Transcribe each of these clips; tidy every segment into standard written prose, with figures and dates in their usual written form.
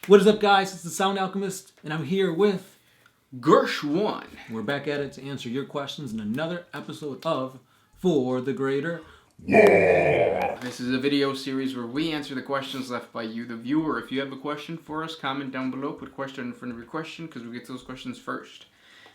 What is up, guys? It's the Sound Alchemist, and I'm here with Gersh1. We're back at it to answer your questions in another episode of For the Greater. This is a video series where we answer the questions left by you, the viewer. If you have a question for us, comment down below, put question in front of your question, because we get those questions first.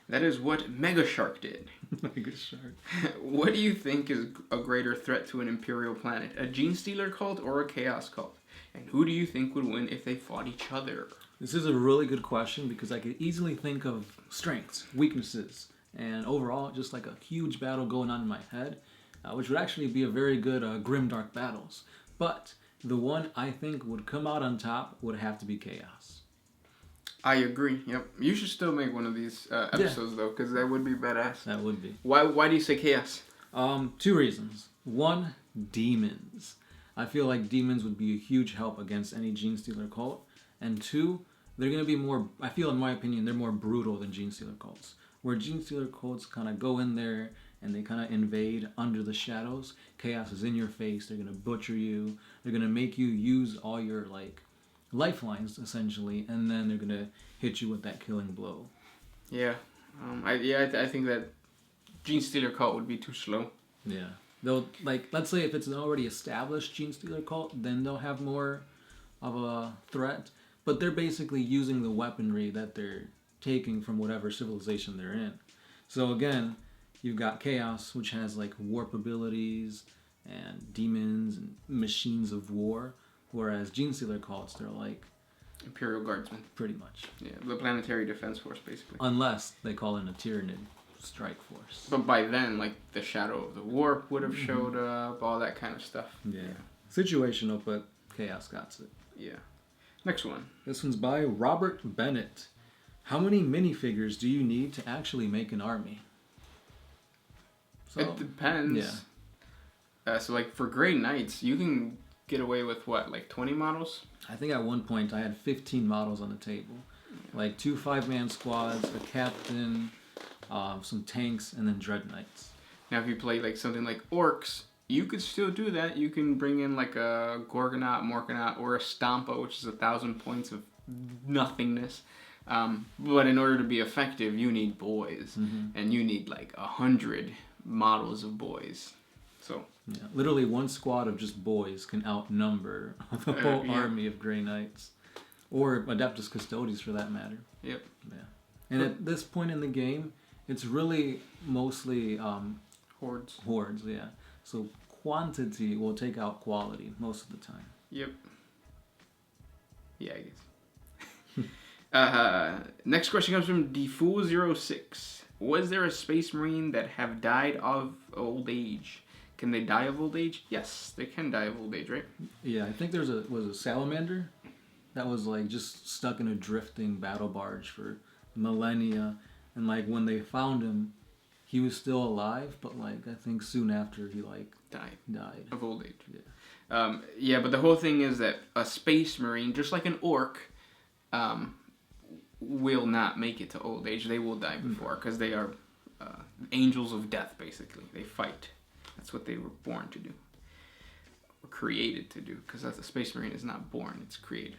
That is what Mega Shark did. Mega Shark. What do you think is a greater threat to an Imperial planet? A Genestealer cult or a Chaos cult? And who do you think would win if they fought each other? This is a really good question because I could easily think of strengths, weaknesses, and overall just like a huge battle going on in my head, which would actually be a very good grimdark battles. But the one I think would come out on top would have to be Chaos. I agree. Yep. You should still make one of these episodes though, because that would be badass. That would be. Why do you say Chaos? 2 reasons. 1, demons. I feel like demons would be a huge help against any Genestealer cult. And 2, they're going to be more, I feel in my opinion, they're more brutal than Genestealer cults. Where Genestealer cults kind of go in there and they kind of invade under the shadows. Chaos is in your face. They're going to butcher you. They're going to make you use all your lifelines, essentially. And then they're going to hit you with that killing blow. Yeah. I think that Genestealer cult would be too slow. Yeah. They'll, let's say if it's an already established Genestealer cult, then they'll have more of a threat. But they're basically using the weaponry that they're taking from whatever civilization they're in. So again, you've got Chaos, which has warp abilities and demons and machines of war. Whereas Genestealer cults, they're like Imperial Guardsmen. Pretty much. Yeah, the Planetary Defense Force, basically. Unless they call in a Tyranid strike force. But by then, the Shadow of the Warp would have showed up, all that kind of stuff. Yeah. Situational, but Chaos got it. Yeah. Next one. This one's by Robert Bennett. How many minifigures do you need to actually make an army? So, it depends. Yeah. So for Grey Knights, you can get away with what, 20 models? I think at one point I had 15 models on the table. Yeah. 2 5-man squads, a captain, some tanks, and then Dread Knights. Now if you play something like Orcs, you could still do that. You can bring in a Gorgonaut, Morgonaut, or a Stampa, which is 1,000 points of nothingness. But in order to be effective, you need boys. And you need 100 models of boys. So yeah, literally one squad of just boys can outnumber the whole army of Grey Knights. Or Adeptus Custodes for that matter. Yep. Yeah. And at this point in the game, it's really mostly hordes. Hordes, yeah. So quantity will take out quality most of the time. Yep. Yeah, I guess. Next question comes from Defool06. Was there a Space Marine that have died of old age? Can they die of old age? Yes, they can die of old age, right? Yeah, I think was a salamander that was just stuck in a drifting battle barge for millennia, and when they found him, he was still alive, but I think soon after he died of old age. Yeah. Yeah, but the whole thing is that a Space Marine, just like an orc, will not make it to old age. They will die before because they are angels of death. Basically, they fight. That's what they were born to do, or created to do. Because a Space Marine is not born; it's created.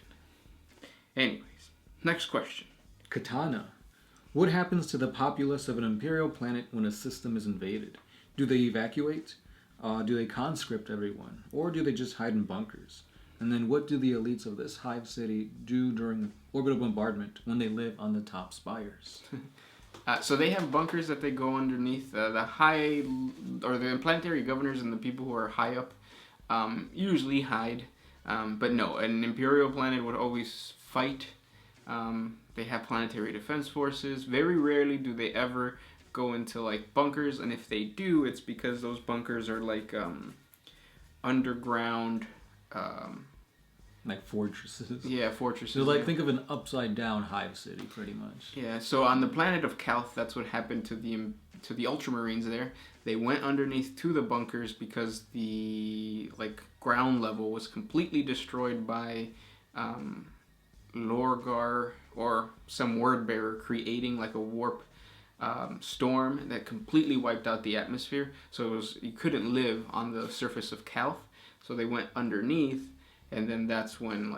Anyways, next question. Katana. What happens to the populace of an Imperial planet when a system is invaded? Do they evacuate? Do they conscript everyone? Or do they just hide in bunkers? And then what do the elites of this Hive City do during orbital bombardment when they live on the top spires? So they have bunkers that they go underneath. The high, or the planetary governors and the people who are high up usually hide. But no, an Imperial planet would always fight. They have planetary defense forces. Very rarely do they ever go into bunkers, and if they do, it's because those bunkers are underground fortresses. Yeah, fortresses. So think of an upside down Hive City pretty much. Yeah, so on the planet of Calth, that's what happened to the Ultramarines there. They went underneath to the bunkers because the ground level was completely destroyed by Lorgar or some word bearer creating a warp storm that completely wiped out the atmosphere. So you couldn't live on the surface of Calth. So they went underneath, and then that's when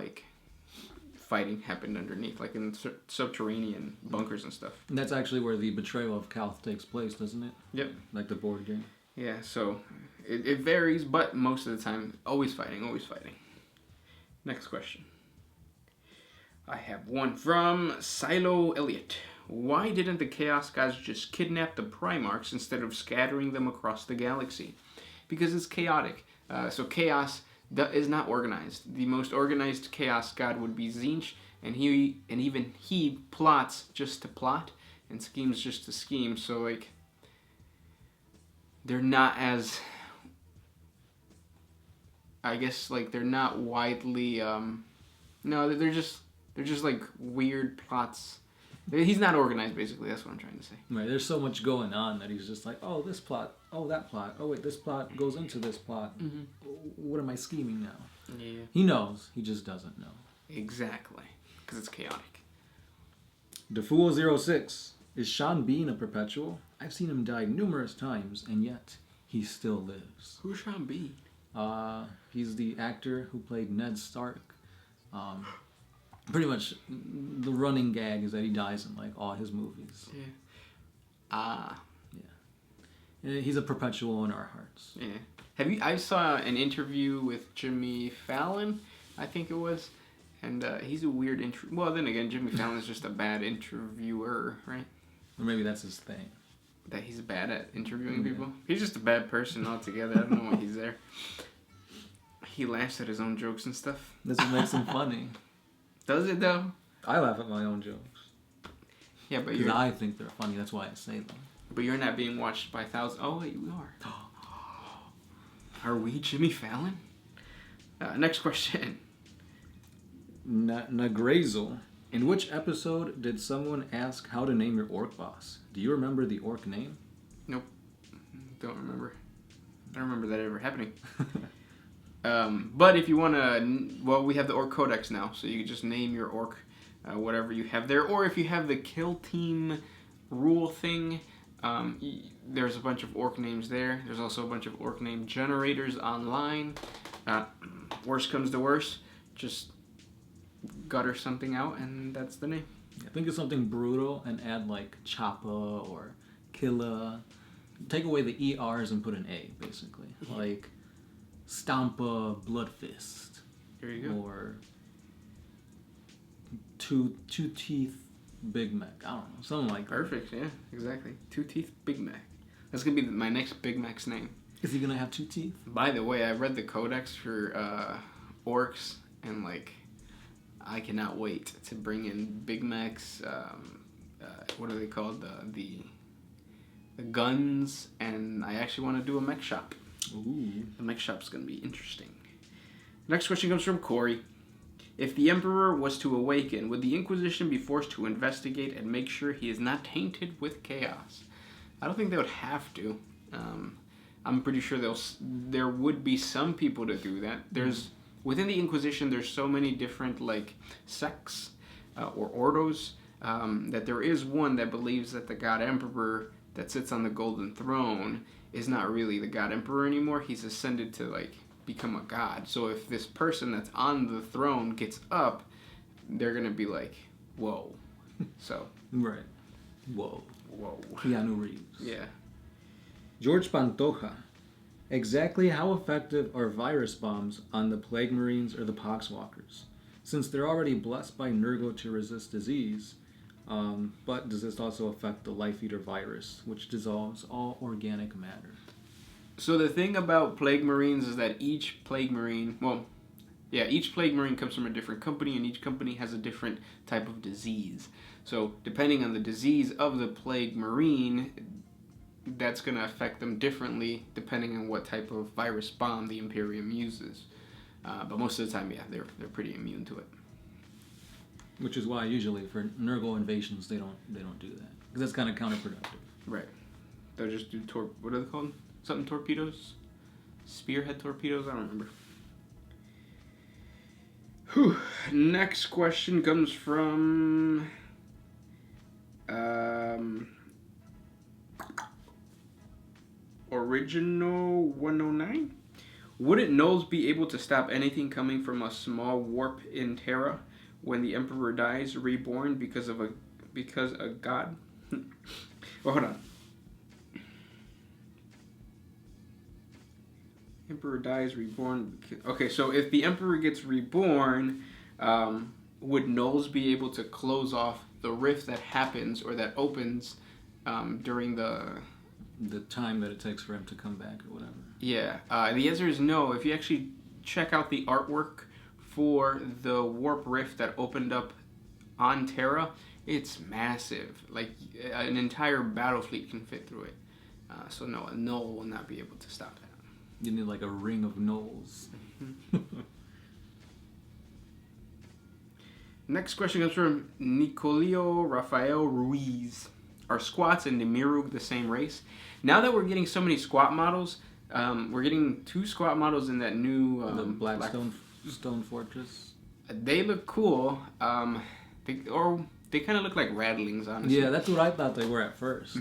fighting happened underneath, like in subterranean bunkers and stuff. And that's actually where the betrayal of Calth takes place, doesn't it? Yep. Like the board game. Yeah, so it varies, but most of the time, always fighting, always fighting. Next question. I have one from Silo Elliott. Why didn't the Chaos Gods just kidnap the Primarchs instead of scattering them across the galaxy? Because it's chaotic. So chaos is not organized. The most organized Chaos God would be Tzeentch, and even he plots just to plot and schemes just to scheme. So like, they're not as, I guess, like, they're not widely, no, they're just like weird plots. He's not organized, basically. That's what I'm trying to say. Right. There's so much going on that he's just like, oh, this plot. Oh, that plot. Oh, wait, this plot goes into this plot. Mm-hmm. What am I scheming now? Yeah. He knows. He just doesn't know. Exactly. Because it's chaotic. DeFool06. Is Sean Bean a perpetual? I've seen him die numerous times, and yet he still lives. Who's Sean Bean? He's the actor who played Ned Stark. Pretty much the running gag is that he dies in like all his movies. Yeah. Yeah. He's a perpetual in our hearts. Yeah. I saw an interview with Jimmy Fallon, I think it was, and he's a weird well, then again, Jimmy Fallon's just a bad interviewer, right? Or maybe that's his thing. That he's bad at interviewing people. He's just a bad person altogether. I don't know why he's there. He laughs at his own jokes and stuff. That's what makes him funny. Does it though? I laugh at my own jokes. Yeah, but because I think they're funny. That's why I say them. But you're not being watched by thousands. Oh wait, we are. Are we Jimmy Fallon? Next question. Nagrazel. In which episode did someone ask how to name your orc boss? Do you remember the orc name? Nope. Don't remember. I don't remember that ever happening. But if you want to, well, we have the orc codex now, so you can just name your orc whatever you have there. Or if you have the kill team rule thing, there's a bunch of orc names there. There's also a bunch of orc name generators online. Worst comes to worst, just gutter something out, and that's the name. I think it's something brutal and add like Choppa or Killa. Take away the ERs and put an A, basically. Yeah. Like Stampa Bloodfist. There you go. Or Two Teeth Big Mac. I don't know. Something like that. Perfect, yeah, exactly. 2 Teeth Big Mac. That's going to be my next Big Mac's name. Is he going to have 2 teeth? By the way, I read the codex for orcs, and like, I cannot wait to bring in Big Macs, what are they called? The guns, and I actually want to do a mech shop. Ooh. The mech shop's going to be interesting. Next question comes from Corey. If the Emperor was to awaken, would the Inquisition be forced to investigate and make sure he is not tainted with chaos? I don't think they would have to. I'm pretty sure there would be some people to do that. Within the Inquisition, there's so many different like sects or ordos that there is one that believes that the God Emperor that sits on the Golden Throne is not really the God Emperor anymore. He's ascended to like become a god. So if this person that's on the throne gets up, they're gonna be like, whoa. So right. Whoa. Keanu Reeves. Yeah. George Pantoja. Exactly how effective are virus bombs on the Plague Marines or the Poxwalkers? Since they're already blessed by Nurgle to resist disease, but does this also affect the Life Eater virus, which dissolves all organic matter? So the thing about Plague Marines is that each Plague Marine comes from a different company, and each company has a different type of disease. So depending on the disease of the Plague Marine, that's going to affect them differently depending on what type of virus bomb the Imperium uses. But most of the time, yeah, they're pretty immune to it. Which is why usually for Nurgle invasions they don't do that, because that's kind of counterproductive. Right. They'll just do what are they called? Something torpedoes? Spearhead torpedoes? I don't remember. Whew. Next question comes from Original 109. Wouldn't Nulls be able to stop anything coming from a small warp in Terra? when the Emperor dies, reborn because a god. Well, hold on. Emperor dies, reborn. Okay, so if the Emperor gets reborn, would Nulls be able to close off the rift that happens or that opens during the time that it takes for him to come back or whatever? Yeah. The answer is no. If you actually check out the artwork for the warp rift that opened up on Terra, it's massive. Like an entire battle fleet can fit through it. So no, a Null will not be able to stop that. You need like a ring of Nulls. Next question comes from Nicolio Rafael Ruiz. Are squats and Demiurg the same race? Now that we're getting so many squat models, we're getting 2 squat models in that new the Black Stone Fortress. They look cool. They kind of look like Rattlings, honestly. Yeah, that's what I thought they were at first.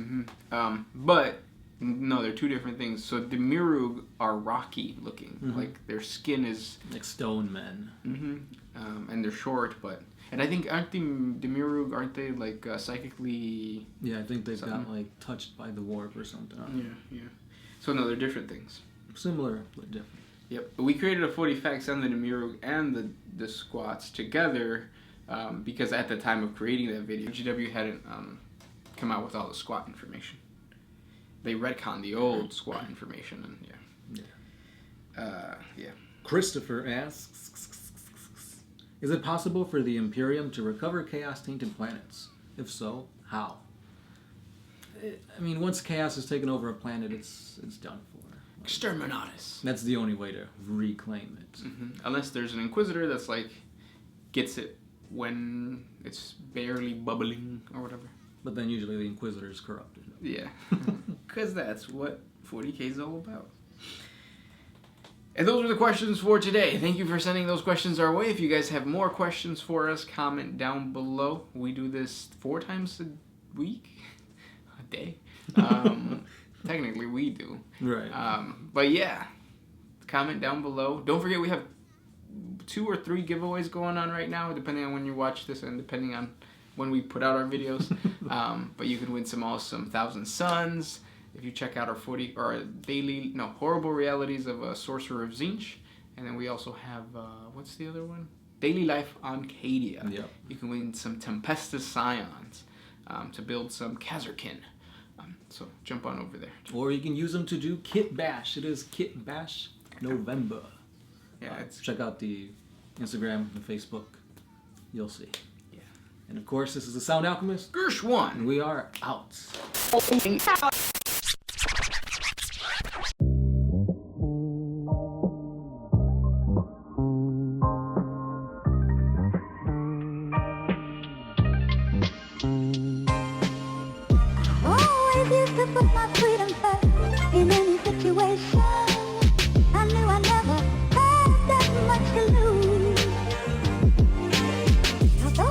But no, they're 2 different things. So Demiurg are rocky looking, like their skin is like stone men. And they're short, and I think aren't they like psychically? Yeah, I think they've got like touched by the warp or something. Yeah. So no, they're different things. Similar but different. Yep. We created a 40 facts on the Demiurg and the squats together because at the time of creating that video, GW hadn't come out with all the squat information. They retconned the old squat information, and yeah. Christopher asks, is it possible for the Imperium to recover Chaos-tainted planets? If so, how? I mean, once Chaos has taken over a planet, it's done for. Exterminatus. That's the only way to reclaim it. Unless there's an Inquisitor that's like, gets it when it's barely bubbling or whatever. But then usually the Inquisitor is corrupted. Yeah. Because that's what 40K is all about. And those were the questions for today. Thank you for sending those questions our way. If you guys have more questions for us, comment down below. We do this 4 times a week? A day? Technically, we do. Right. But yeah, comment down below. Don't forget we have 2 or 3 giveaways going on right now, depending on when you watch this and depending on when we put out our videos. But you can win some awesome 1,000 Suns if you check out our Horrible Realities of Sorcerer of Tzeentch. And then we also have, what's the other one? Daily Life on Cadia. Yep. You can win some Tempestus Scions to build some Kazarkin. So jump on over there. Or you can use them to do Kit Bash. It is Kit Bash November. Yeah, check out the Instagram and Facebook. You'll see. Yeah. And of course, this is the Sound Alchemist. Gersh1. And we are out.